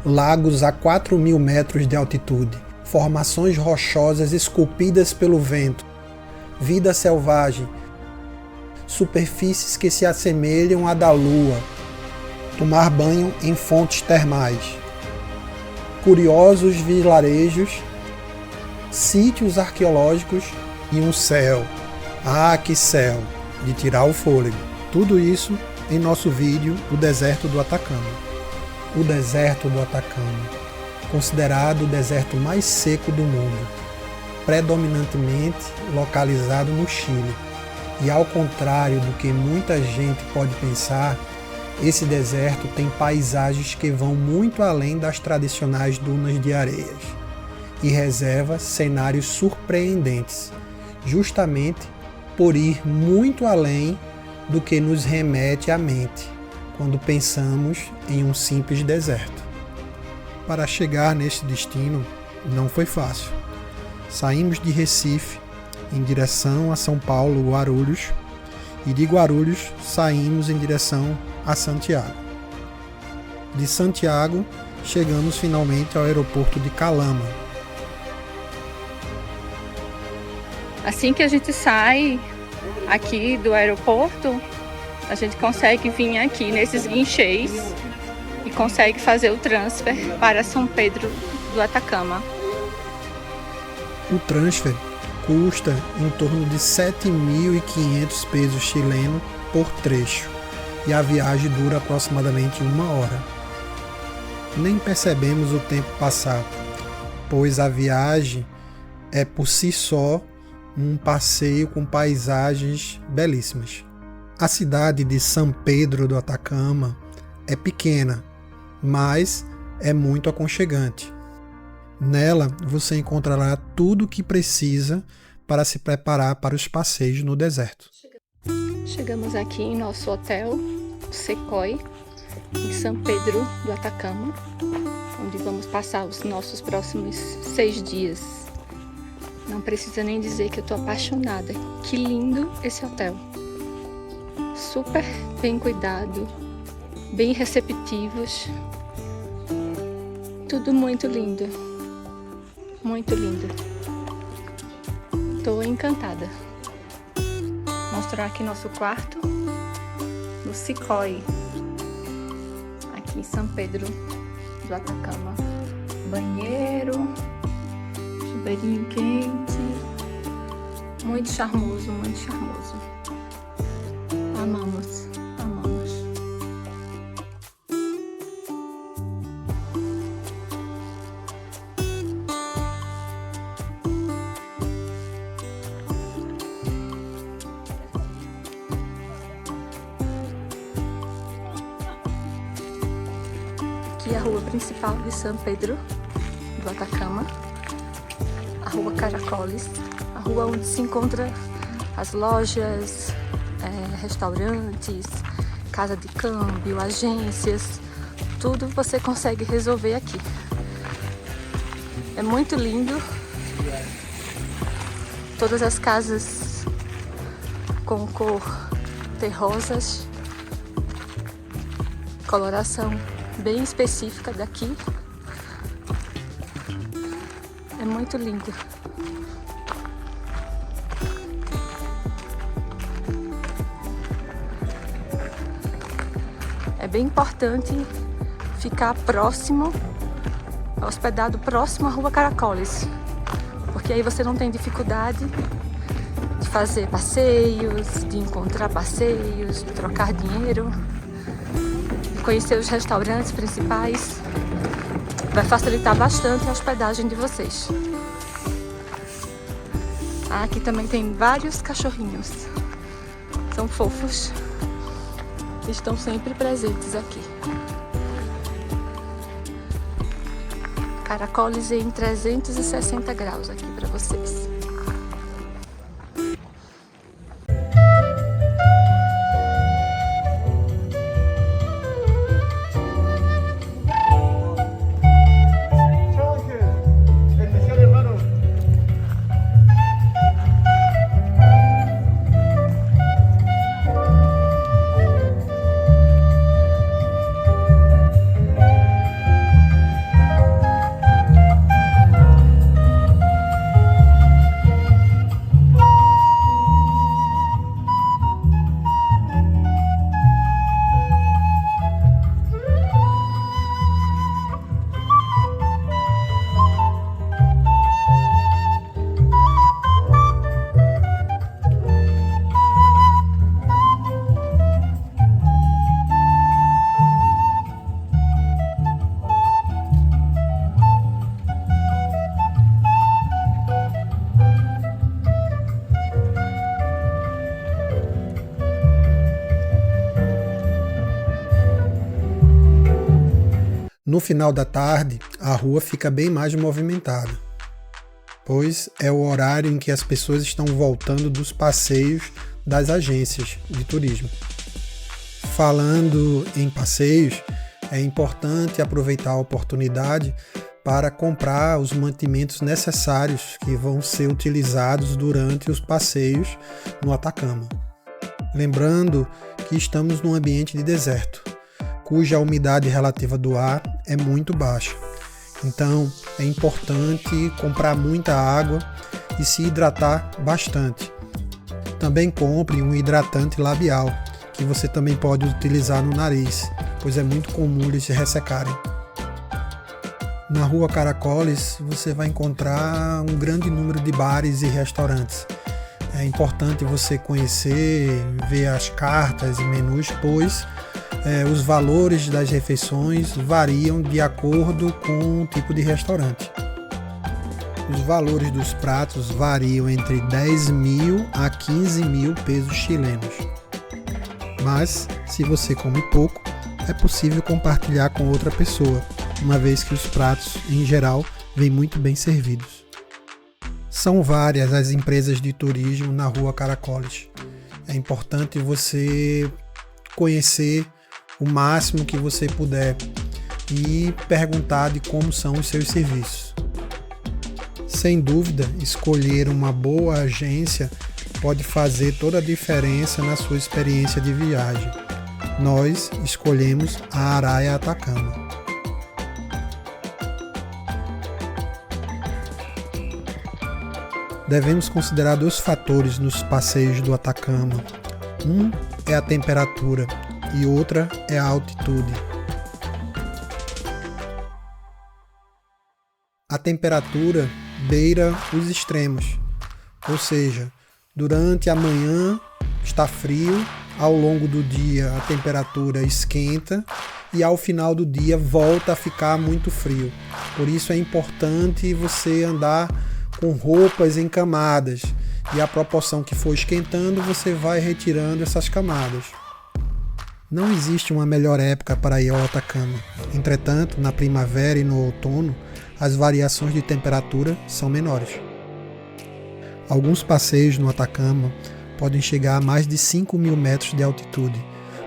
lagos a 4.000 metros de altitude, formações rochosas esculpidas pelo vento, vida selvagem, superfícies que se assemelham à da lua, tomar banho em fontes termais, curiosos vilarejos, sítios arqueológicos e um céu, que céu, de tirar o fôlego. Tudo isso em nosso vídeo O Deserto do Atacama. O Deserto do Atacama, considerado o deserto mais seco do mundo, predominantemente localizado no Chile. E ao contrário do que muita gente pode pensar, esse deserto tem paisagens que vão muito além das tradicionais dunas de areias e reserva cenários surpreendentes, justamente por ir muito além do que nos remete à mente quando pensamos em um simples deserto. Para chegar neste destino não foi fácil. Saímos de Recife em direção a São Paulo, Guarulhos, e de Guarulhos saímos em direção a Santiago. De Santiago chegamos finalmente ao aeroporto de Calama. Assim que a gente sai aqui do aeroporto, a gente consegue vir aqui nesses guinchês e consegue fazer o transfer para São Pedro do Atacama. O transfer custa em torno de 7.500 pesos chilenos por trecho e a viagem dura aproximadamente 1 hora. Nem percebemos o tempo passar, pois a viagem é por si só um passeio com paisagens belíssimas. A cidade de São Pedro do Atacama é pequena, mas é muito aconchegante. Nela você encontrará tudo o que precisa para se preparar para os passeios no deserto. Chegamos aqui em nosso hotel, Sequoia, em São Pedro do Atacama, onde vamos passar os nossos próximos 6 dias. Não precisa nem dizer que eu estou apaixonada. Que lindo esse hotel! Super bem cuidado, bem receptivos, tudo muito lindo, muito lindo. Estou encantada. Vou mostrar aqui nosso quarto no Sequoia, aqui em São Pedro do Atacama. Banheiro, chuveirinho quente, muito charmoso, muito charmoso. Amamos, amamos. Aqui é a rua principal de São Pedro do Atacama, a rua Caracoles, a rua onde se encontra as lojas, restaurantes, casa de câmbio, agências, tudo você consegue resolver aqui. É muito lindo, todas as casas com cor terrosas, coloração bem específica daqui. É muito lindo. É bem importante ficar próximo, hospedado próximo à Rua Caracoles, porque aí você não tem dificuldade de fazer passeios, de encontrar passeios, de trocar dinheiro, de conhecer os restaurantes principais. Vai facilitar bastante a hospedagem de vocês. Aqui também tem vários cachorrinhos, são fofos. Estão sempre presentes aqui. Caracoles em 360 graus aqui para vocês. No final da tarde, a rua fica bem mais movimentada, pois é o horário em que as pessoas estão voltando dos passeios das agências de turismo. Falando em passeios, é importante aproveitar a oportunidade para comprar os mantimentos necessários que vão ser utilizados durante os passeios no Atacama. Lembrando que estamos num ambiente de deserto, cuja umidade relativa do ar é muito baixa. Então, é importante comprar muita água e se hidratar bastante. Também compre um hidratante labial, que você também pode utilizar no nariz, pois é muito comum eles se ressecarem. Na Rua Caracoles, você vai encontrar um grande número de bares e restaurantes. É importante você conhecer, ver as cartas e menus, pois os valores das refeições variam de acordo com o tipo de restaurante. Os valores dos pratos variam entre 10 mil a 15 mil pesos chilenos. Mas, se você come pouco, é possível compartilhar com outra pessoa, uma vez que os pratos, em geral, vêm muito bem servidos. São várias as empresas de turismo na Rua Caracoles. É importante você conhecer o máximo que você puder e perguntar de como são os seus serviços. Sem dúvida, escolher uma boa agência pode fazer toda a diferença na sua experiência de viagem. Nós escolhemos a Araya Atacama. Devemos considerar 2 fatores nos passeios do Atacama. Um é a temperatura e outra é a altitude. A temperatura beira os extremos, ou seja, durante a manhã está frio, ao longo do dia a temperatura esquenta e ao final do dia volta a ficar muito frio. Por isso é importante você andar com roupas em camadas e à proporção que for esquentando você vai retirando essas camadas. Não existe uma melhor época para ir ao Atacama. Entretanto, na primavera e no outono, as variações de temperatura são menores. Alguns passeios no Atacama podem chegar a mais de 5 mil metros de altitude.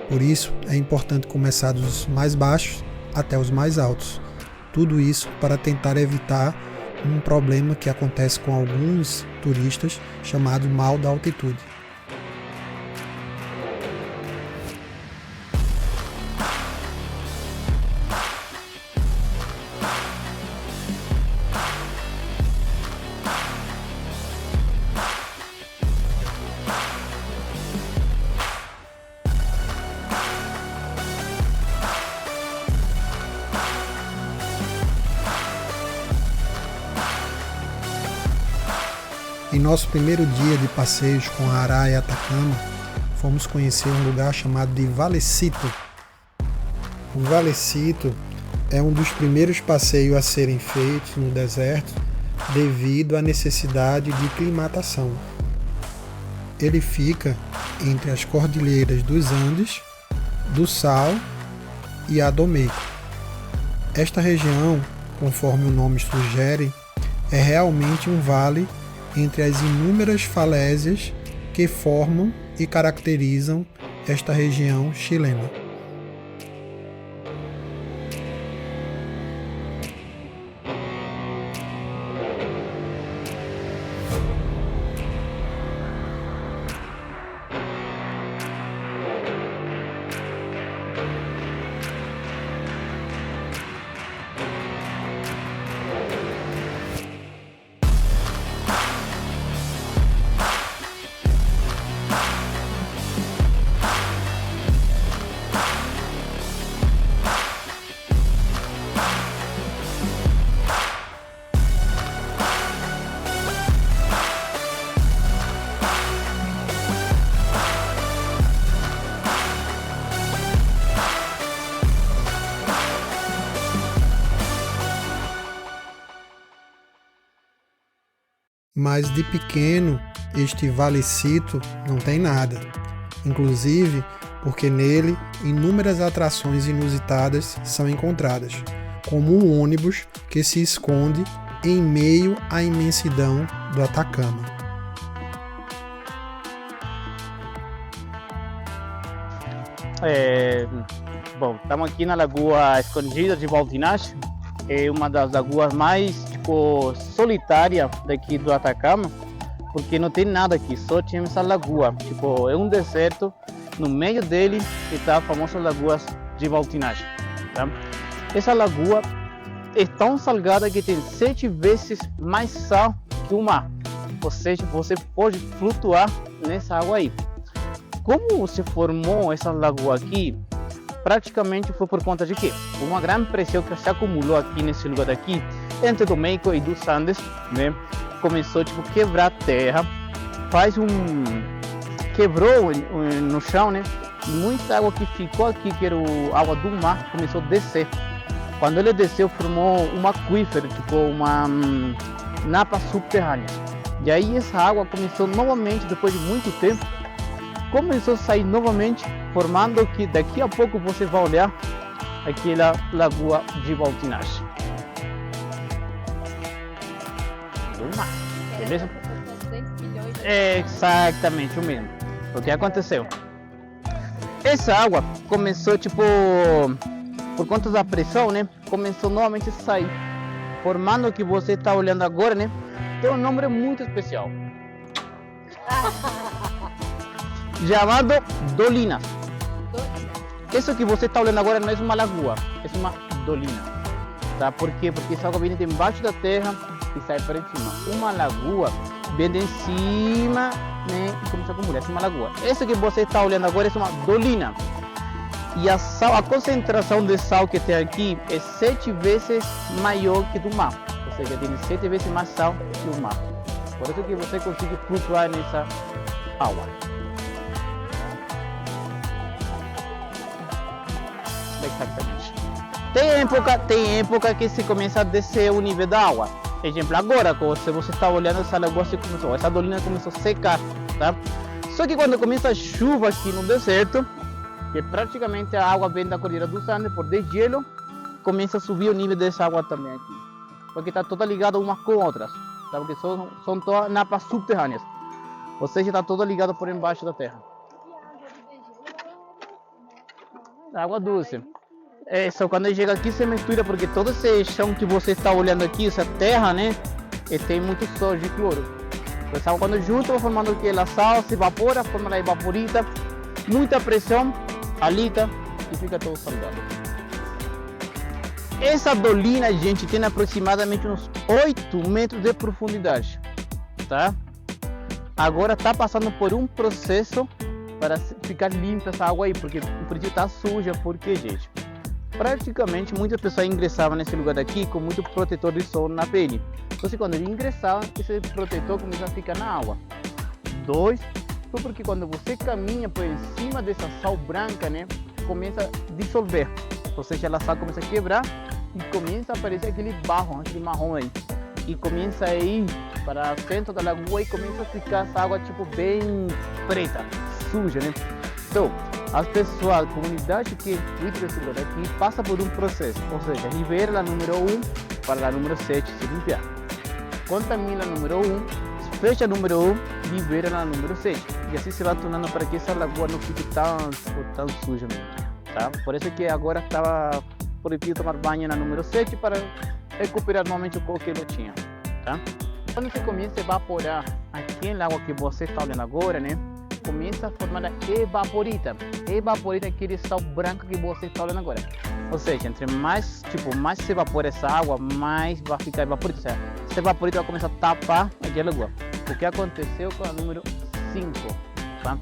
Por isso, é importante começar dos mais baixos até os mais altos. Tudo isso para tentar evitar um problema que acontece com alguns turistas chamado mal da altitude. Em nosso primeiro dia de passeios com a Araya Atacama, fomos conhecer um lugar chamado de Valecito. O Valecito é um dos primeiros passeios a serem feitos no deserto devido à necessidade de climatação. Ele fica entre as cordilheiras dos Andes, do Sal e a Domeico. Esta região, conforme o nome sugere, é realmente um vale entre as inúmeras falésias que formam e caracterizam esta região chilena. Mas de pequeno, este Valecito não tem nada. Inclusive porque nele inúmeras atrações inusitadas são encontradas, como um ônibus que se esconde em meio à imensidão do Atacama. Bom, estamos aqui na Lagoa Escondida de Baltinage. É uma das lagoas mais solitárias daqui do Atacama, porque não tem nada aqui, só tinha essa lagoa. É um deserto, no meio dele está a famosa Lagoa de Baltinage. Tá? Essa lagoa é tão salgada que tem 7 vezes mais sal que o mar. Ou seja, você pode flutuar nessa água aí. Como se formou essa lagoa aqui? Praticamente foi por conta de quê? Uma grande pressão que se acumulou aqui nesse lugar daqui, entre do México e dos Andes, né? Começou a quebrar a terra, quebrou no chão, né? E muita água que ficou aqui, que era a água do mar, começou a descer. Quando ele desceu, formou um aquífero, uma napa subterrânea. E aí essa água começou novamente, depois de muito tempo, começou a sair novamente, formando que daqui a pouco você vai olhar aquela Lagoa de Baltinage. Do mar, beleza? É exatamente o mesmo. O que aconteceu? Essa água começou, por conta da pressão, né? Começou novamente a sair, formando o que você está olhando agora, né? Tem um nome muito especial. Chamado Dolinas. Isso que você está olhando agora não é uma lagoa, é uma dolina. Tá? Por quê? Porque essa água vem de embaixo da terra e sai para cima. Uma lagoa vem de cima, né? E começa a acumular. Essa é uma lagoa. Isso que você está olhando agora é uma dolina. E a concentração de sal que tem aqui é 7 vezes maior que do mar. Ou seja, tem 7 vezes mais sal que o mar. Por isso que você consegue flutuar nessa água. Exatamente. Tem época que se começa a descer o nível da água. Exemplo, agora, se você está olhando essa lagoa, essa dolina começou a secar, tá? Só que quando começa a chuva aqui no deserto, que praticamente a água vem da Cordilheira dos Andes por desgelo, começa a subir o nível dessa água também aqui. Porque está toda ligada umas com outras, tá? Porque são todas napas subterrâneas. Ou seja, está toda ligada por embaixo da terra. Água doce. Só quando chega aqui se mistura, porque todo esse chão que você está olhando aqui, essa terra, né? Tem muito sódio de cloro. Então, quando junto, vai formando que ela sal, se evapora, forma a evaporita, muita pressão, alita e fica todo salgado. Essa dolina, gente, tem aproximadamente uns 8 metros de profundidade, tá? Agora está passando por um processo para ficar limpa essa água aí, porque o princípio está suja, porque, gente, praticamente muitas pessoas ingressavam nesse lugar daqui com muito protetor de sol na pele. Então, quando ele ingressava, esse protetor começava a ficar na água. 2, foi porque quando você caminha por cima dessa sal branca, né, começa a dissolver. Ou seja, ela sal começa a quebrar e começa a aparecer aquele barro, aquele marrom aí. E começa a ir para o centro da lagoa e começa a ficar essa água bem preta, suja, né? Então, as pessoas, a comunidade que cuida desse lugar aqui passa por um processo, ou seja, libera a número 1 para a número 7 se limpar. Contamina a número 1, fecha a número 1, libera a número 7. E assim se vai tornando para que essa lagoa não fique tão suja mesmo, tá? Por isso que agora estava proibido tomar banho na número 7 para recuperar normalmente o cor que ele tinha, tá? Quando você começa a evaporar aquela água que você está olhando agora, né? Começa a formar a evaporita. Evaporita é aquele sal branco que você está olhando agora. Ou seja, entre mais se evapora essa água, mais vai ficar evaporita. Ou seja, essa evaporita vai começar a tapar aquela lagoa. O que aconteceu com a número 5, tá?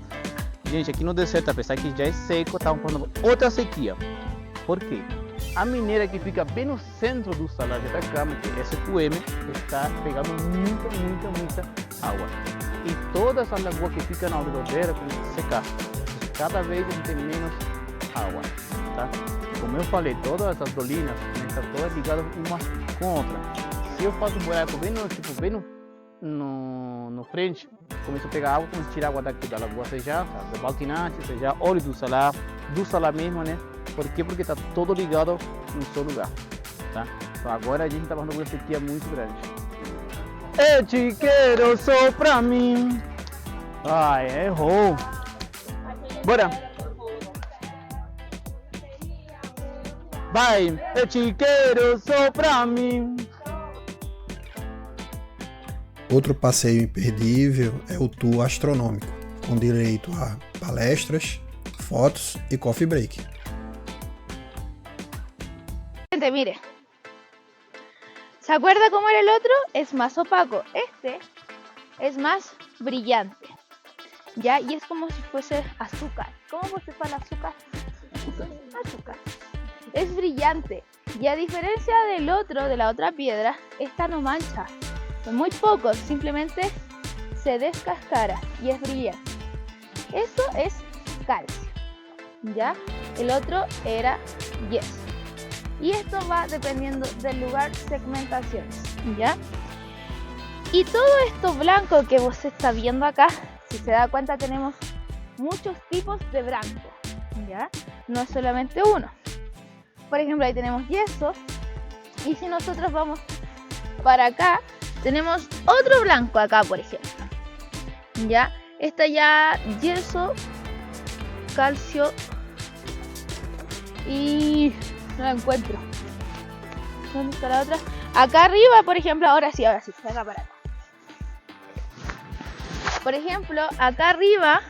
Gente, aqui no deserto, apesar que já é seco, estamos falando outra sequia. Por quê? A mineira que fica bem no centro do salar de Atacama, que é SQM, está pegando muita água. E toda essa lagoa que fica na redondeza começa a secar. Cada vez tem menos água, tá? Como eu falei, todas essas dolinas estão todas ligadas uma com a outra. Se eu faço um buraco bem no frente, começo a pegar água, começo a tirar água daqui da lagoa, seja da Baltinage, seja óleo do salar mesmo, né? Por quê? Porque está todo ligado no seu lugar, tá? Então agora a gente tá passando por uma sequia muito grande. Chiqueiro, só pra mim. Ai, errou. Bora. Vai, chiqueiro, só pra mim. Outro passeio imperdível é o tour astronômico, com direito a palestras, fotos e coffee break. Gente, mire, ¿se acuerda cómo era el otro? Es más opaco. Este es más brillante, ¿ya? Y es como si fuese azúcar. ¿Cómo se llama el azúcar? Azúcar. Es brillante. Y a diferencia del otro, de la otra piedra, esta no mancha. Son muy pocos, simplemente se descascara y es brillante. Eso es calcio, ¿ya? El otro era yeso. Y esto va dependiendo del lugar, segmentaciones, ¿ya? Y todo esto blanco que vos está viendo acá, si se da cuenta tenemos muchos tipos de blanco, ¿ya? No es solamente uno. Por ejemplo, ahí tenemos yeso. Y si nosotros vamos para acá, tenemos otro blanco acá, por ejemplo, ¿ya? Está ya yeso, calcio y... no la encuentro. ¿Dónde está la otra? Acá arriba, por ejemplo, ahora sí, acá para acá. Por ejemplo, acá arriba,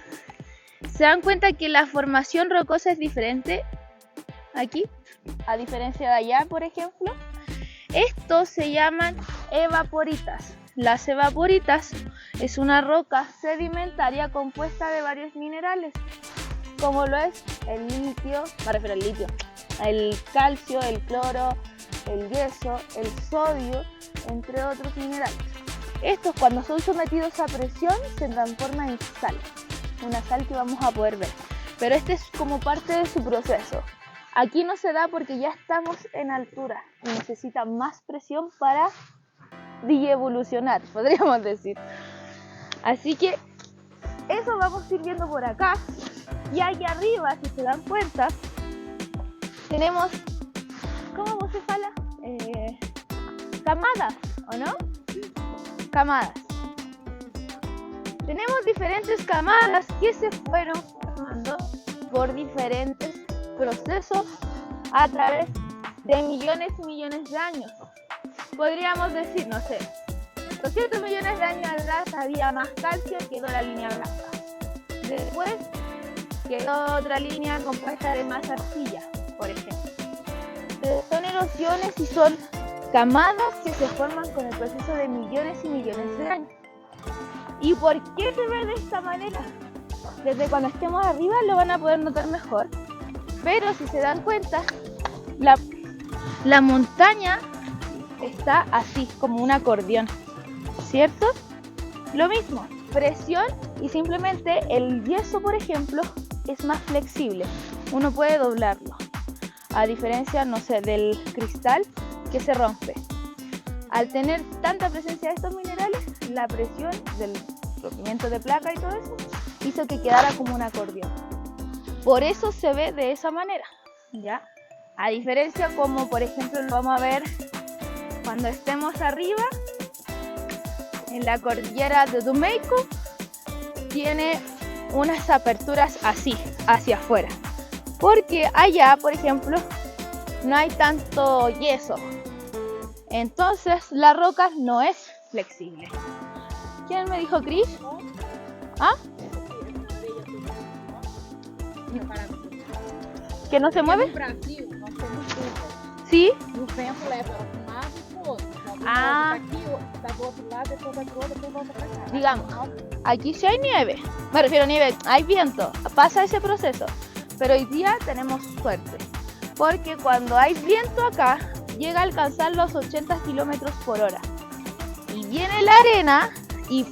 se dan cuenta que la formación rocosa es diferente aquí, a diferencia de allá, por ejemplo. Estos se llaman evaporitas. Las evaporitas es una roca sedimentaria compuesta de varios minerales, como lo es el litio, me refiero al litio, el calcio, el cloro, el yeso, el sodio, entre otros minerales. Estos, cuando son sometidos a presión, se transforman en sal, una sal que vamos a poder ver, pero este es como parte de su proceso. Aquí no se da porque ya estamos en altura y necesita más presión para evolucionar, podríamos decir. Así que eso vamos a ir viendo por acá. Y allá arriba, si se dan cuenta, tenemos, ¿cómo se fala? Camadas, ¿o no? Camadas. Tenemos diferentes camadas que se fueron formando por diferentes procesos a través de millones y millones de años. Podríamos decir, no sé, 200 millones de años atrás había más calcio, quedó la línea blanca. Después quedó otra línea compuesta de más arcilla, por ejemplo. Son erosiones y son camadas que se forman con el proceso de millones y millones de años. ¿Y por qué se ve de esta manera? Desde cuando estemos arriba lo van a poder notar mejor. Pero si se dan cuenta, la montaña está así, como un acordeón, ¿cierto? Lo mismo, presión y simplemente el yeso, por ejemplo, es más flexible. Uno puede doblarlo, a diferencia, no sé, del cristal que se rompe. Al tener tanta presencia de estos minerales, la presión del rompimiento de placa y todo eso hizo que quedara como un acordeón. Por eso se ve de esa manera, ¿ya? A diferencia como, por ejemplo, lo vamos a ver cuando estemos arriba, en la cordillera de Dumeico, tiene unas aperturas así, hacia afuera. Porque allá, por ejemplo, no hay tanto yeso. Entonces, la roca no es flexible. ¿Quién me dijo, Cris? ¿Ah? Que não se mueve? No Brasil, nós temos chuva. Sim. E o vento leva ela para um lado e para o outro. Ah. Aqui, está do outro lado, depois vai para o outro, depois volta para cá. Digamos, aquí sí hay nieve. Me refiero a nieve, hay viento. Pasa ese proceso. Pero hoy día tenemos suerte. Porque cuando hay viento acá, llega a alcanzar los 80 kilómetros por hora. Y viene la arena y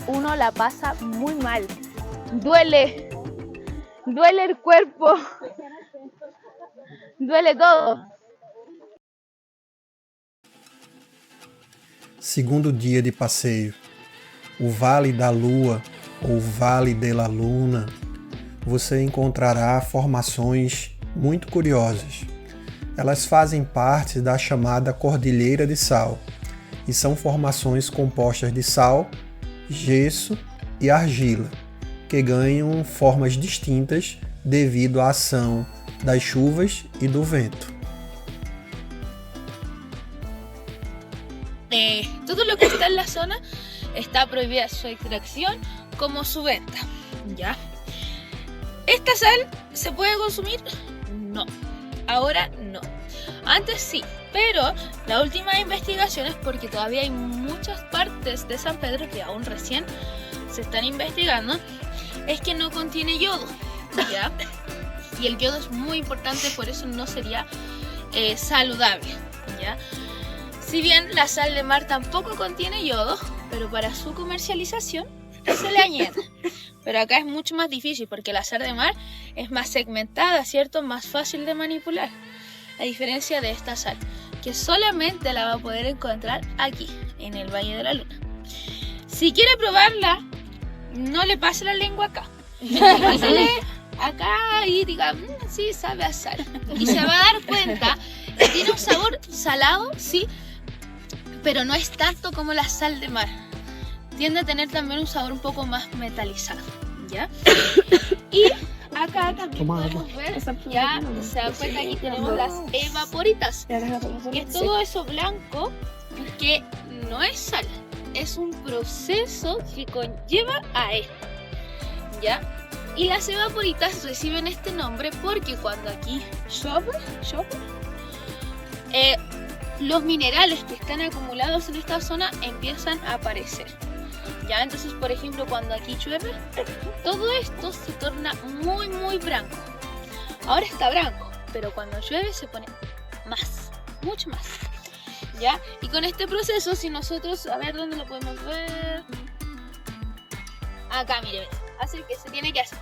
uno la pasa muy mal. Duele. Duele el cuerpo. Duele todo. Segundo dia de passeio, o Vale da Lua ou Vale de la Luna, você encontrará formações muito curiosas. Elas fazem parte da chamada Cordilheira de Sal e são formações compostas de sal, gesso e argila, que ganham formas distintas devido à ação das chuvas e do vento. Todo lo que está en la zona está prohibida su extracción como su venta, ¿ya? ¿Esta sal se puede consumir? No, ahora no. Antes sí, pero la última investigación es porque todavía hay muchas partes de San Pedro que aún recién se están investigando, es que no contiene yodo, ¿ya? Y el yodo es muy importante, por eso no sería saludable, ¿ya? Si bien la sal de mar tampoco contiene yodo, pero para su comercialización se le añade. Pero acá es mucho más difícil porque la sal de mar es más segmentada, ¿cierto? Más fácil de manipular. A diferencia de esta sal, que solamente la va a poder encontrar aquí, en el Valle de la Luna. Si quiere probarla, no le pase la lengua acá. Pásele acá y diga, sí, sabe a sal. Y se va a dar cuenta que tiene un sabor salado, sí, pero no es tanto como la sal de mar. Tiende a tener también un sabor un poco más metalizado, ¿ya? Y acá también podemos ver, ya se dan cuenta, aquí tenemos las evaporitas, que es todo eso blanco que no es sal, es un proceso que conlleva a esto, ¿ya? Y las evaporitas reciben este nombre porque cuando aquí llueve, los minerales que están acumulados en esta zona empiezan a aparecer. ¿Ya? Entonces, por ejemplo, cuando aquí llueve, todo esto se torna muy, muy blanco. Ahora está blanco, pero cuando llueve se pone más, mucho más. ¿Ya? Y con este proceso, si nosotros, a ver dónde lo podemos ver. Acá, mire, así que se tiene que hacer.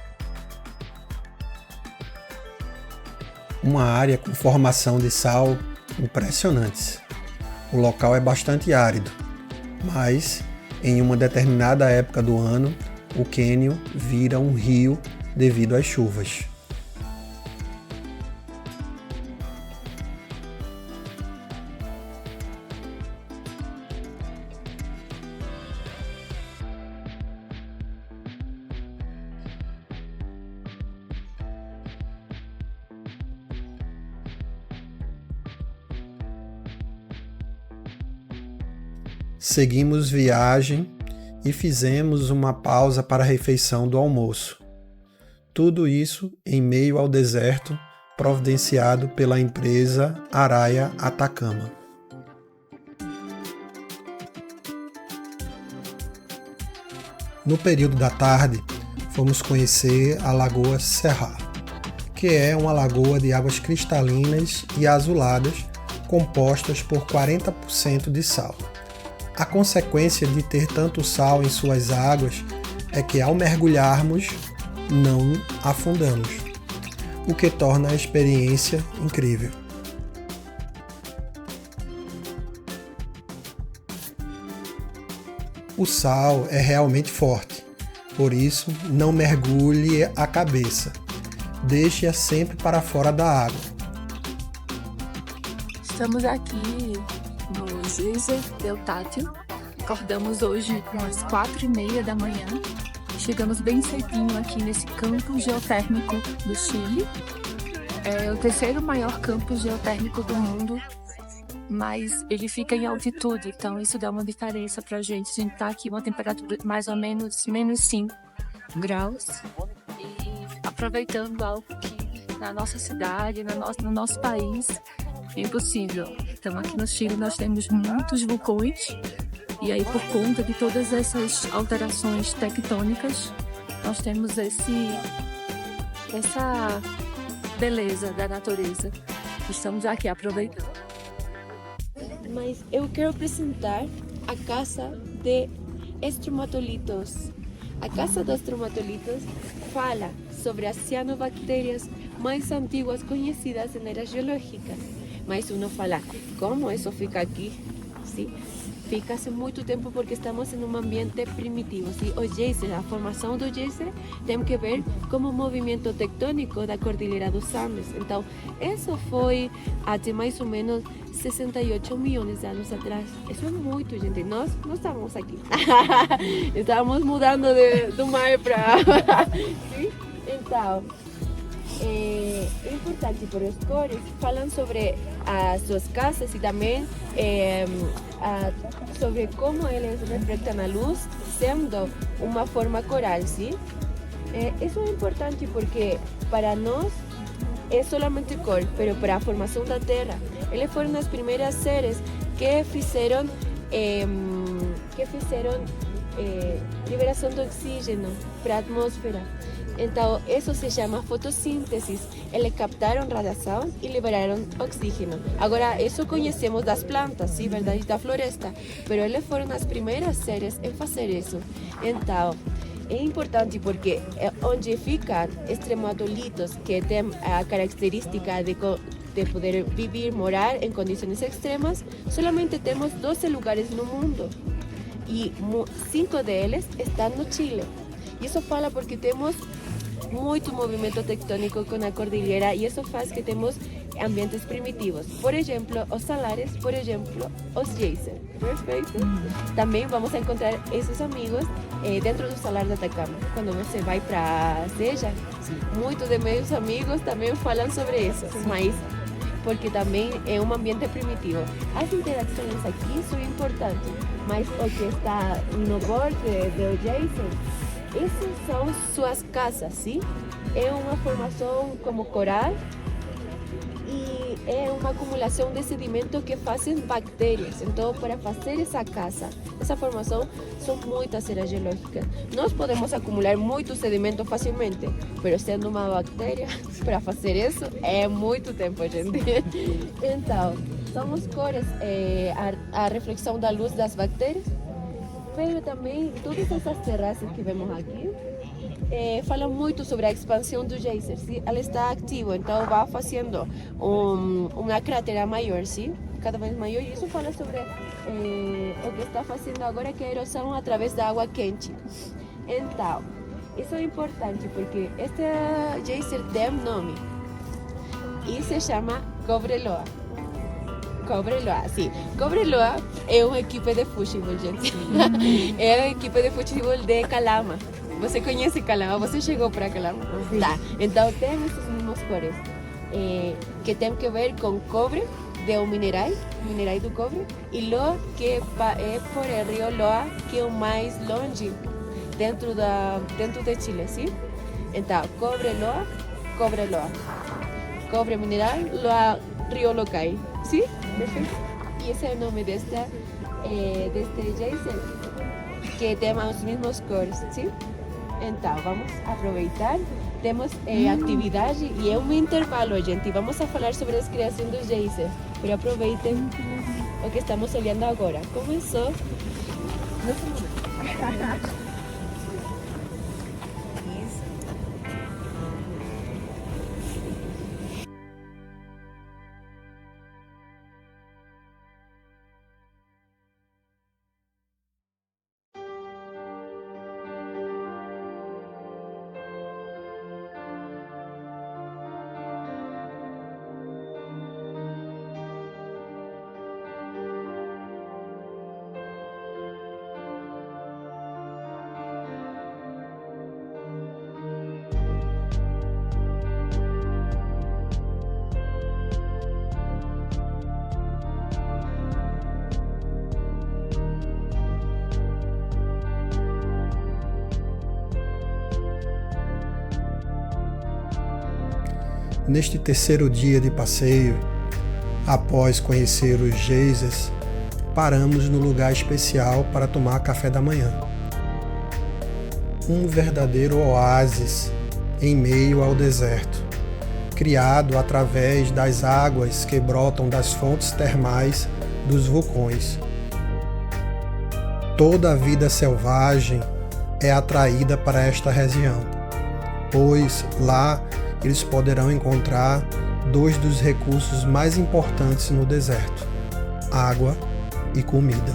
Uma área com formação de sal impressionantes. O local é bastante árido, mas em uma determinada época do ano, o cânion vira um rio devido às chuvas. Seguimos viagem e fizemos uma pausa para a refeição do almoço. Tudo isso em meio ao deserto providenciado pela empresa Araya Atacama. No período da tarde, fomos conhecer a Lagoa Serra, que é uma lagoa de águas cristalinas e azuladas compostas por 40% de sal. A consequência de ter tanto sal em suas águas é que ao mergulharmos, não afundamos, o que torna a experiência incrível. O sal é realmente forte, por isso não mergulhe a cabeça, deixe-a sempre para fora da água. Estamos aqui no Geyser del Tátil. Acordamos hoje às 4h30 da manhã. Chegamos bem cedinho aqui nesse campo geotérmico do Chile. É o terceiro maior campo geotérmico do mundo, mas ele fica em altitude, então isso dá uma diferença pra gente. A gente tá aqui uma temperatura mais ou menos menos 5 graus e aproveitando algo que na nossa cidade, no nosso país é impossível. Então aqui no Chile nós temos muitos vulcões e aí por conta de todas essas alterações tectônicas nós temos essa beleza da natureza. Estamos aqui aproveitando. Mas eu quero apresentar a Casa de Estromatolitos. A Casa dos Estromatolitos fala sobre as cianobactérias mais antiguas conhecidas em eras geológicas. Mas uno fala, como isso fica aqui? Sim? fica há muito tempo porque estamos em um ambiente primitivo. ¿Sí? O geyser, a formação do geyser tem que ver com o movimento tectônico da Cordilheira dos Andes. Então, isso foi há mais ou menos 68 milhões de anos atrás. Isso é muito, gente. Nós não estávamos aqui. Estávamos mudando do mar para... ¿Sí? Então, é importante por os cores falam sobre as suas casas e também sobre como eles refletem a luz, sendo uma forma coral, sim? Isso é importante porque para nós é solamente cor, mas para a formação da Terra, eles foram as primeiras seres que fizeram liberação de oxígeno para a atmosfera. Então, isso se chama fotossíntese. Eles captaram radiação e liberaram oxígeno. Agora, isso conhecemos das plantas, sim, verdade, da floresta. Mas eles foram as primeiras seres em fazer isso. Então, é importante porque onde ficam extrematolitos, que tem a característica de poder viver, morar em condições extremas, solamente temos 12 lugares no mundo. E 5 deles estão no Chile. Isso fala porque temos muito movimento tectônico com a cordilheira e isso faz que temos ambientes primitivos. Por exemplo, os salares, por exemplo, os geysers. Perfeito? Também vamos encontrar esses amigos dentro do salar da Atacama. Quando você vai para Seja, muitos de meus amigos também falam sobre isso, mas porque também é um ambiente primitivo. As interações aqui são importantes, mas o que está no borde do geyser, essas são suas casas, sim? É uma formação como coral e é uma acumulação de sedimento que fazem bactérias. Então, para fazer essa casa, essa formação, são muitas eras geológicas. Nós podemos acumular muito sedimento facilmente, mas sendo uma bactéria, para fazer isso, é muito tempo, gente. Então, são as cores, a reflexão da luz das bactérias, mas também todas essas terraças que vemos aqui falam muito sobre a expansão do geyser. ¿Sí? Ela está ativa, então vai fazendo uma cratera maior, ¿sí? Cada vez maior, e isso fala sobre o que está fazendo agora, que é a erosão através da água quente. Então, isso é importante porque este geyser tem nome e se chama Cobreloa. Cobreloa, sim. Cobreloa é uma equipe de futebol, gente. É uma equipe de futebol de Calama. Você conhece Calama? Você chegou para Calama? Sim. Tá. Então tem essas mesmas cores que tem que ver com cobre, do mineral do cobre, e Loa, que é por o rio Loa, que é o mais longe dentro de Chile, sim? Então, Cobreloa, cobre mineral, Loa, rio Locai, sim? Perfeito. E esse é o nome deste geyser, que tem as mesmas cores, sim? Então, vamos aproveitar. Temos atividade e é um intervalo, gente. Vamos a falar sobre a criação dos geysers. Mas aproveitem o que estamos olhando agora. Começou. Neste terceiro dia de passeio, após conhecer os geysers, paramos no lugar especial para tomar café da manhã. Um verdadeiro oásis em meio ao deserto, criado através das águas que brotam das fontes termais dos vulcões. Toda a vida selvagem é atraída para esta região, pois lá eles poderão encontrar dois dos recursos mais importantes no deserto: água e comida.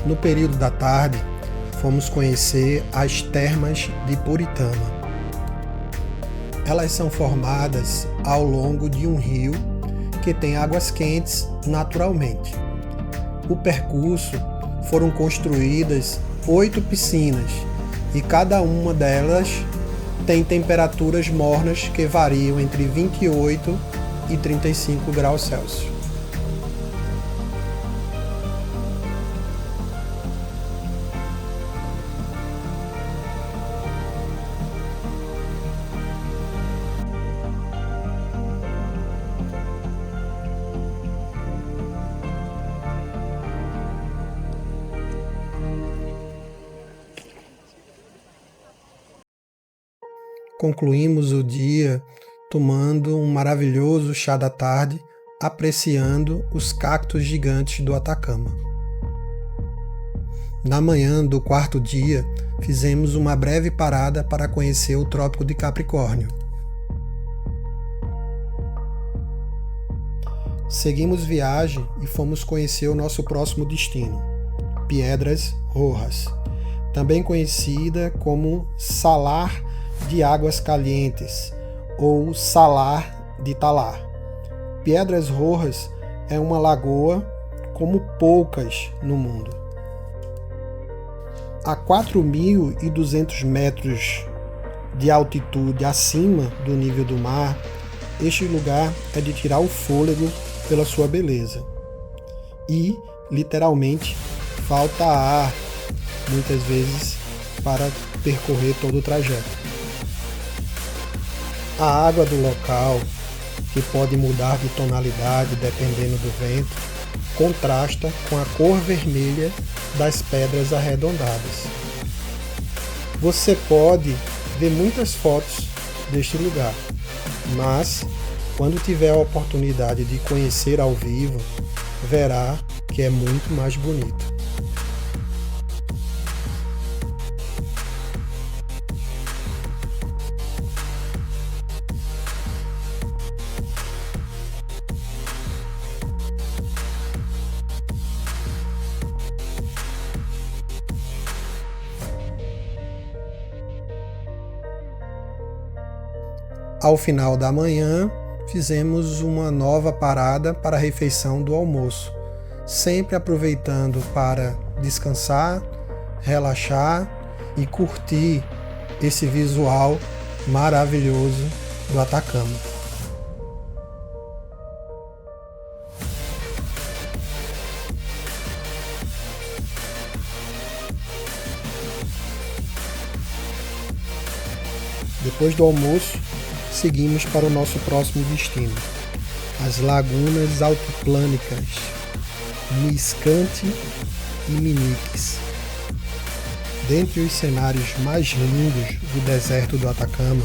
No período da tarde, fomos conhecer as termas de Puritama. Elas são formadas ao longo de um rio que tem águas quentes naturalmente. O percurso foram construídas 8 piscinas e cada uma delas tem temperaturas mornas que variam entre 28 e 35 graus Celsius. Concluímos o dia tomando um maravilhoso chá da tarde, apreciando os cactos gigantes do Atacama. Na manhã do 4º dia, fizemos uma breve parada para conhecer o Trópico de Capricórnio. Seguimos viagem e fomos conhecer o nosso próximo destino, Piedras Rojas, também conhecida como Salar de Águas Calientes ou Salar de Talar. Piedras Rojas é uma lagoa como poucas no mundo. A 4.200 metros de altitude acima do nível do mar, este lugar é de tirar o fôlego pela sua beleza. E, literalmente, falta ar, muitas vezes, para percorrer todo o trajeto. A água do local, que pode mudar de tonalidade dependendo do vento, contrasta com a cor vermelha das pedras arredondadas. Você pode ver muitas fotos deste lugar, mas quando tiver a oportunidade de conhecer ao vivo, verá que é muito mais bonito. Ao final da manhã, fizemos uma nova parada para a refeição do almoço, sempre aproveitando para descansar, relaxar e curtir esse visual maravilhoso do Atacama. Depois do almoço, seguimos para o nosso próximo destino, as Lagunas Altiplânicas, Miscante e Miniques. Dentre os cenários mais lindos do deserto do Atacama,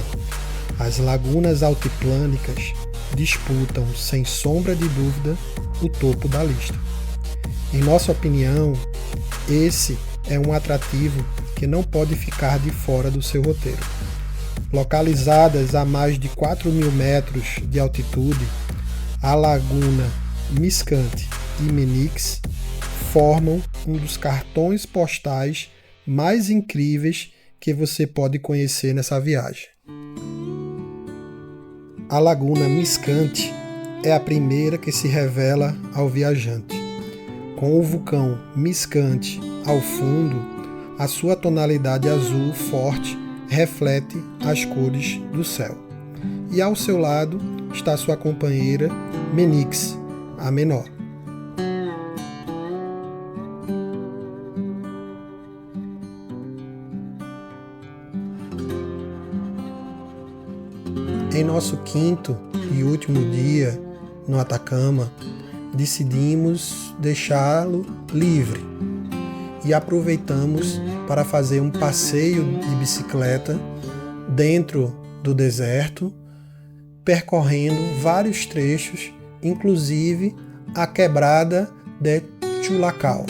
as Lagunas Altiplânicas disputam, sem sombra de dúvida, o topo da lista. Em nossa opinião, esse é um atrativo que não pode ficar de fora do seu roteiro. Localizadas a mais de 4.000 metros de altitude, a Laguna Miscante e Miniques formam um dos cartões postais mais incríveis que você pode conhecer nessa viagem. A Laguna Miscante é a primeira que se revela ao viajante. Com o vulcão Miscante ao fundo, a sua tonalidade azul forte reflete as cores do céu. E ao seu lado está sua companheira Meniques, a menor. Em nosso 5º e último dia no Atacama, decidimos deixá-lo livre e aproveitamos para fazer um passeio de bicicleta dentro do deserto, percorrendo vários trechos, inclusive a quebrada de Chulacao.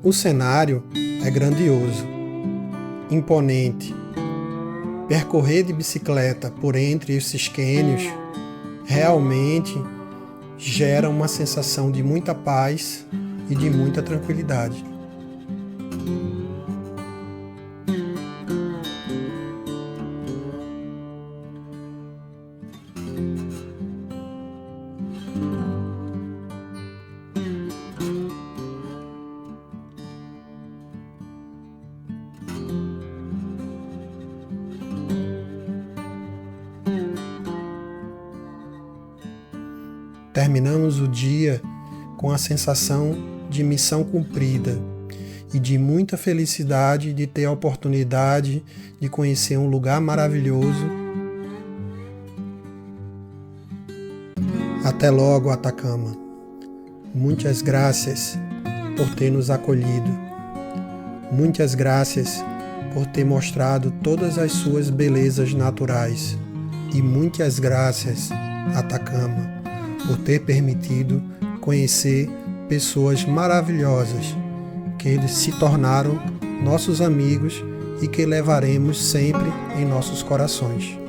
O cenário é grandioso, imponente, percorrer de bicicleta por entre esses cânions realmente gera uma sensação de muita paz e de muita tranquilidade. Terminamos o dia com a sensação de missão cumprida e de muita felicidade de ter a oportunidade de conhecer um lugar maravilhoso. Até logo, Atacama. Muitas graças por ter nos acolhido. Muitas graças por ter mostrado todas as suas belezas naturais. E muitas graças, Atacama, por ter permitido conhecer pessoas maravilhosas, que eles se tornaram nossos amigos e que levaremos sempre em nossos corações.